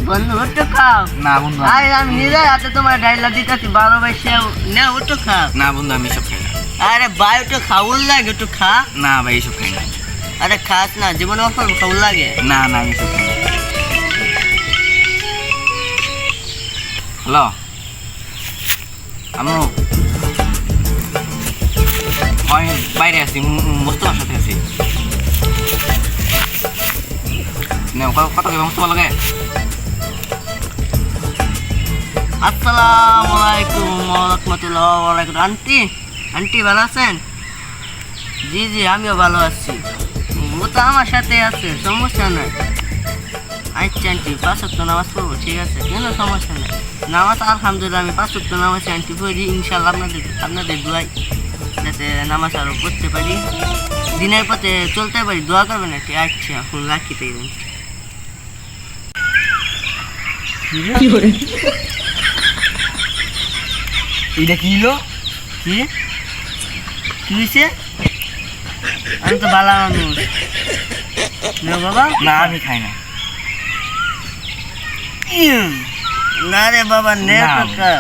বন্ধু একটু খাও। না বন্ধু আরে আমি নিজে হাতে তোমার ডাইলা দিতেছি, ভালোবাসে না একটু খাও। না বন্ধু আমি এসব খাই না। আরে ভাই একটু খাউল লাগে, একটু খা। না ভাই এসব খাই না। আরে খাস না, জীবনে অফার খাউল লাগে। না না আমি এসব খাই না। হ্যালো আমু, আমি বাইরে আছি, মোস্তফার সাথে আছি। কত কে মোস্তফা লাগে? আসসালামু আলাইকুম ওয়া রাহমাতুল্লাহি ওয়া বারাকাতুহু। আন্টি, আন্টি ভালো আছেন? জি জি আমিও ভালো আছি। ও তো আমার সাথে আছে, সমস্যা নাই। আচ্ছা আন্টি, 5 ওয়াক্ত নামাজ পড়বো, ঠিক আছে, কোনো সমস্যা নেই। নামাজ আলহামদুলিল্লাহ আমি 5 ওয়াক্ত নামাজ আন্টি পড়ি, ইনশাআল্লাহ আপনাদের দোয়াই যাতে নামাজ আরও পড়তে পারি, দিনের পথে চলতে পারি, দোয়া করবেন আন্টি। আচ্ছা ফোন রাখি তাই। এইটা কি হলো? কি কি হয়েছে? আমি তো ভালো মানুষ বাবা। না আমি খাই না। না রে বাবা, নে না। টাকা।